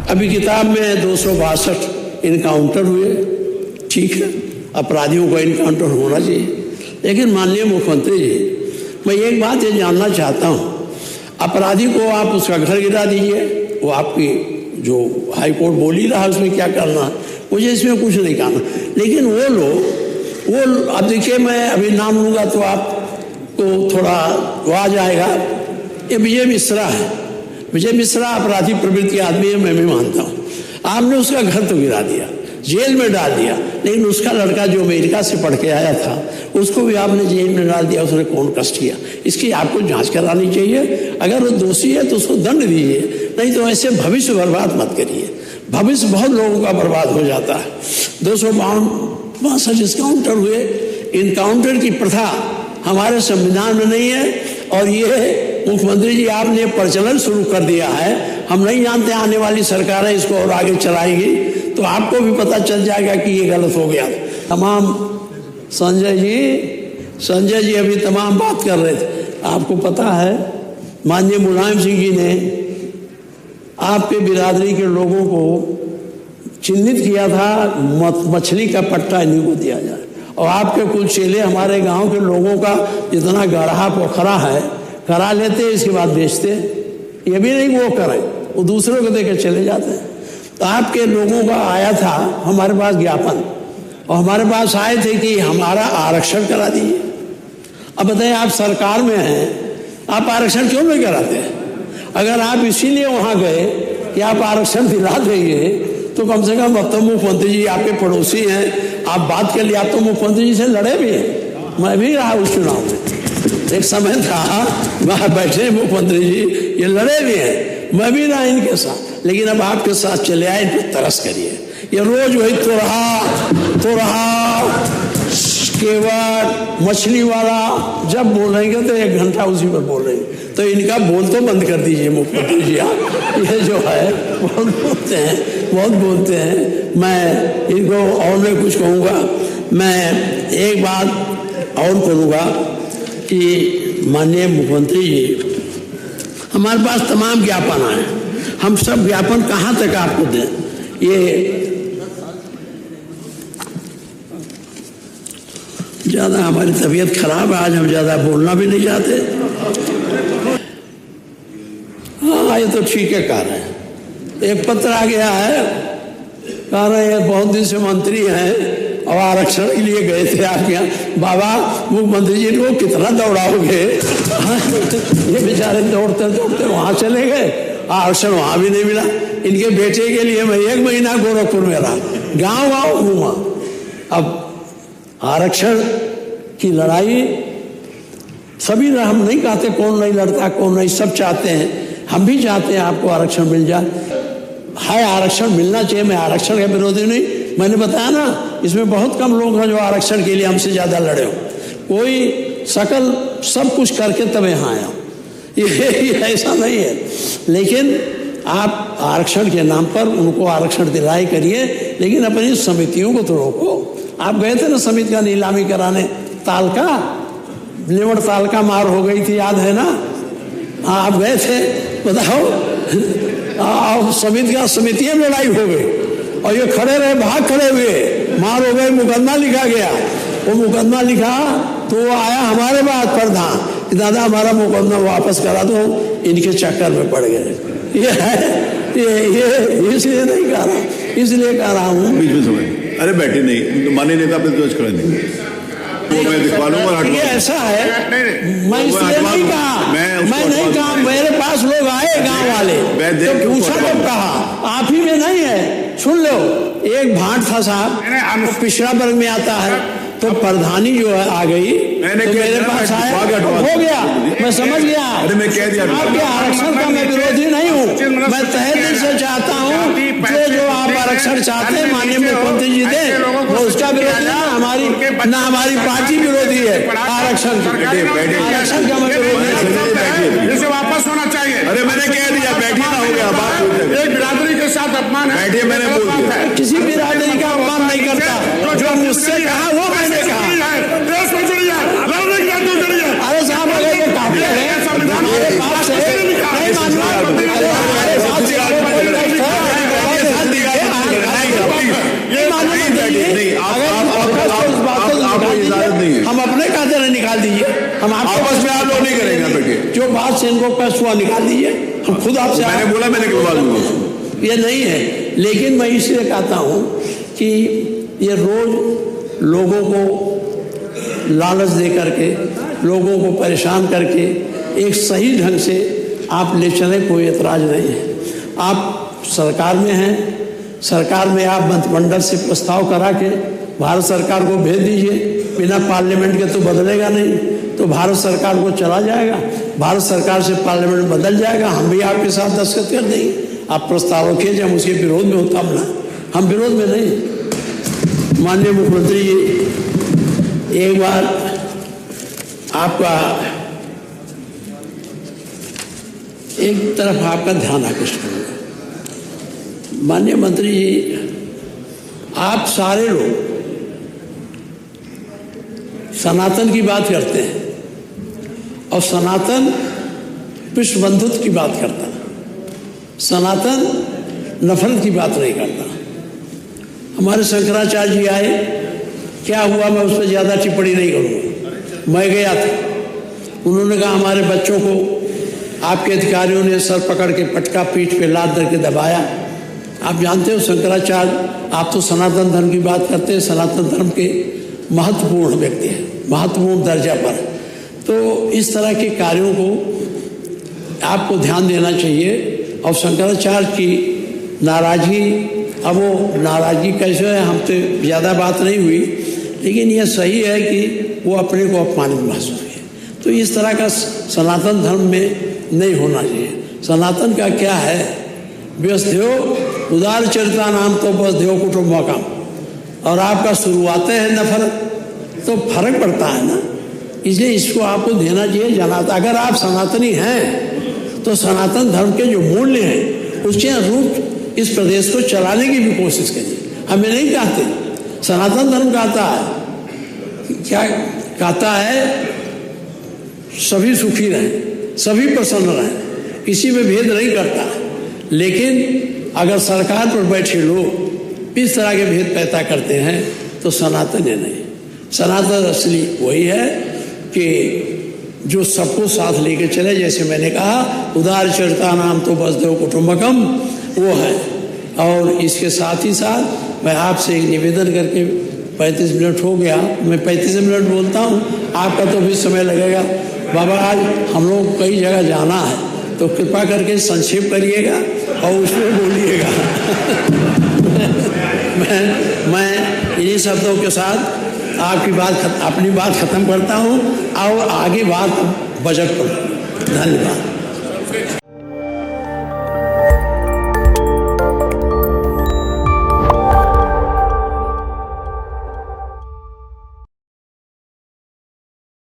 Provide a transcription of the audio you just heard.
अभी किताब में 262 इनकाउंटर हुए, ठीक है, अपराधियों का इनकाउंटर होना चाहिए, लेकिन माननीय मुख्यमंत्री जी, मैं एक बात ये जानना चाहता हूँ, अपराधी को आप उसका घर गिरा दीजिए, वो आपकी जो हाई कोर्ट बोल ही रहा है उसमें क्या करना, मुझे इसमें कुछ नहीं कहना, लेकिन वो लोग अब देखिए, मैं अभी नाम लूँगा तो आपको थोड़ा वो आ जाएगा। ये विजय मिश्रा है, विजय मिश्रा अपराधी प्रवृत्ति के आदमी है, मैं भी मानता हूँ। आपने उसका घर तो गिरा दिया, जेल में डाल दिया, लेकिन उसका लड़का जो अमेरिका से पढ़ के आया था उसको भी आपने जेल में डाल दिया, उसने कौन कष्ट किया, इसकी आपको जांच करानी चाहिए। अगर वो दोषी है तो उसको दंड दीजिए, नहीं तो ऐसे भविष्य बर्बाद मत करिए, भविष्य बहुत लोगों का बर्बाद हो जाता है। 262 इनकाउंटर हुए, इनकाउंटर की प्रथा हमारे संविधान में नहीं है, और ये मुख्यमंत्री जी आपने प्रचलन शुरू कर दिया है। हम नहीं जानते आने वाली सरकारें इसको और आगे चलाएगी तो आपको भी पता चल जाएगा कि ये गलत हो गया। तमाम संजय जी अभी तमाम बात कर रहे थे, आपको पता है माननीय मुलायम सिंह जी ने आपके बिरादरी के लोगों को चिन्हित किया था, मछली का पट्टा इन्हीं को दिया जाए, और आपके कुछ चेले हमारे गांव के लोगों का जितना गढ़ा पोखरा है करा लेते, इसके बाद बेचते, ये भी नहीं वो करें, वो दूसरों को देकर चले जाते हैं। तो आपके लोगों का आया था हमारे पास ज्ञापन, और हमारे पास आए थे कि हमारा आरक्षण करा दीजिए। अब बताइए, आप सरकार में हैं, आप आरक्षण क्यों नहीं कराते हैं? अगर आप इसीलिए वहाँ गए कि आप आरक्षण दिला देंगे तो कम से कम अब तो मुख्यमंत्री जी आपके पड़ोसी हैं, आप बात कर लिए, आप तो मुख्यमंत्री जी से लड़े भी हैं, मैं भी रहा उस चुनाव में, एक समय था वहाँ बैठे मुख्यमंत्री जी, ये लड़े भी हैं, मैं भी रहा इनके साथ, लेकिन अब आपके साथ चले आए, इन पर तरस करिए। ये रोज वही तो रहा केवट मछली वाला जब बोलेंगे तो 1 घंटा उसी पर बोलेंगे, तो इनका बोल तो बंद कर दीजिए मुख्यमंत्री जी। ये जो है बहुत बोलते हैं। मैं इनको और नहीं कुछ कहूँगा, मैं एक बात और करूँगा कि माननीय मुख्यमंत्री जी, हमारे पास तमाम ज्ञापन आए, हम सब ज्ञापन कहाँ तक आपको दें? ये ज़्यादा हमारी तबीयत खराब है, आज हम ज़्यादा बोलना भी नहीं चाहते। हाँ, ये तो ठीक है कह रहे हैं। एक पत्र आ गया है, कह रहे हैं बहुत दिन से मंत्री हैं और आरक्षण के लिए गए थे आपके यहाँ। बाबा मुख्यमंत्री जी को कितना दौड़ाओगे? ये बेचारे दौड़ते दौड़ते वहाँ चले गए, आरक्षण वहाँ भी नहीं मिला। इनके बेटे के लिए मैं 1 महीना गोरखपुर में रहा, गाँव घूमा। अब आरक्षण की लड़ाई सभी, हम नहीं कहते कौन नहीं लड़ता कौन नहीं, सब चाहते हैं, हम भी चाहते हैं आपको आरक्षण मिल जाए, है आरक्षण मिलना चाहिए। मैं आरक्षण का विरोधी नहीं, मैंने बताया ना, इसमें बहुत कम लोग हैं जो आरक्षण के लिए हमसे ज़्यादा लड़े हो, कोई सकल सब कुछ करके तब यहाँ आया, ये ऐसा नहीं है। लेकिन आप आरक्षण के नाम पर उनको आरक्षण दिलाई करिए, लेकिन अपनी समितियों को तो रोको। आप गए थे ना समिति का नीलामी कराने, तालका लेवड़ तालका मार हो गई थी, याद है ना? हाँ, आप गए थे, बताओ, समितियों में लड़ाई हो गई और ये खड़े रहे, भाग खड़े हुए, मार हो गई, मुकदमा लिखा गया। वो मुकदमा लिखा तो वो आया हमारे बाद प्रधान कि दादा हमारा मुकदमा वापस करा दो, इनके चक्कर में पड़ गए। ये इसलिए नहीं कह रहा, इसलिए कह रहा हूँ बीच में समय, अरे बैठे नहीं, माने नेता अपने तो खड़े नहीं, मैं दिखवा लूंगा। ये ऐसा है, मैं इसलिए नहीं कहा, मैं नहीं कहा, मेरे पास लोग आए गांव वाले तो पूछा, कब कहा, आप ही में नहीं है। सुन लो, एक भाट था साहब, पिछड़ा वर्ग में आता है, तो प्रधानी जो है आ गई, तो मेरे पास आया, हो गया, मैं समझ गया। आपके आरक्षण का मैं विरोधी नहीं हूँ, मैं तहे दिल से चाहता हूँ जो आप आरक्षण चाहते हैं माननीय मुख्यमंत्री जी दे, वो उसका विरोधी ना हमारी पार्टी विरोधी है। आरक्षण का मैं विरोधी, इसे वापस होना चाहिए। अरे मैंने कह दिया, बैठी ना हो गया, बात एक बिरादरी के साथ अपमान है, बैठिए, मैंने बोल दिया। किसी बिरादरी का अपमान नहीं करता, जो मुझसे कहा वो मैंने कहा। अरे साहब, अगर ये काफी है हमारे पास है, नहीं मानना, हमारे पास निकाल दीजिए। हम आपस में आप लोग नहीं करेंगे बैठिए। जो बात से इनको कष्ट हुआ निकाल दीजिए। हम खुद आपसे मैंने बोला मैंने क्यों बात दूंगा? ये नहीं है, लेकिन मैं इसलिए कहता हूँ कि ये रोज लोगों को लालच दे करके, लोगों को परेशान करके एक सही ढंग से आप ले चले, कोई एतराज नहीं है। आप सरकार में हैं, सरकार में आप मंत्रिमंडल से प्रस्ताव करा के भारत सरकार को भेज दीजिए। बिना पार्लियामेंट के तो बदलेगा नहीं, तो भारत सरकार को चला जाएगा, भारत सरकार से पार्लियामेंट बदल जाएगा, हम भी आपके साथ दस्तखत कर देंगे। आप प्रस्ताव रखिए, जब उसके विरोध में होता ना, हम विरोध में नहीं। माननीय मुख्यमंत्री जी, एक बार आपका एक तरफ आपका ध्यान आकृष्ट करूँगा। माननीय मंत्री जी, आप सारे लोग सनातन की बात करते हैं और सनातन विश्व बंधुत्व की बात करता है, सनातन नफरत की बात नहीं करता। हमारे शंकराचार्य जी आए, क्या हुआ मैं उस पर ज़्यादा टिप्पणी नहीं करूँगा। मैं गया था, उन्होंने कहा हमारे बच्चों को आपके अधिकारियों ने सर पकड़ के पटका पीठ पे लाद करके दबाया। आप जानते हो शंकराचार्य, आप तो सनातन धर्म की बात करते हैं, सनातन धर्म के महत्वपूर्ण व्यक्ति हैं, महत्वपूर्ण दर्जा पर। तो इस तरह के कार्यों को आपको ध्यान देना चाहिए। और शंकराचार्य की नाराज़गी, अब वो नाराज़गी कैसे है, हमसे ज़्यादा बात नहीं हुई, लेकिन यह सही है कि वो अपने को अपमानित महसूस किए। तो इस तरह का सनातन धर्म में नहीं होना चाहिए। सनातन का क्या है, व्यस्त्यो उदार चरिता नाम तो बस देव कुटुंबकम, और आपका शुरुआत है नफरत, तो फर्क पड़ता है ना। इसलिए इसको आपको देना चाहिए जना। अगर आप सनातनी हैं तो सनातन धर्म के जो मूल्य हैं उसके अनुरूप इस प्रदेश को चलाने की भी कोशिश करिए। हमें नहीं कहते, सनातन धर्म कहता है, क्या कहता है, सभी सुखी रहें, सभी प्रसन्न रहें, किसी में भेद नहीं करता। लेकिन अगर सरकार पर बैठे लोग इस तरह के भेद पैदा करते हैं तो सनातन है नहीं। सनातन असली वही है कि जो सबको साथ लेके चले, जैसे मैंने कहा उदार चरिता नाम तो वसुधैव कुटुंबकम, वो है। और इसके साथ ही साथ मैं आपसे एक निवेदन करके, 35 मिनट हो गया, मैं 35 मिनट बोलता हूँ, आपका तो भी समय लगेगा। बाबा आज हम लोग को कई जगह जाना है, तो कृपा करके संक्षेप करिएगा और उसमें बोलिएगा। मैं इन्हीं शब्दों के साथ आपकी बात अपनी बात खत्म करता हूँ और आगे बात बजट पर। धन्यवाद।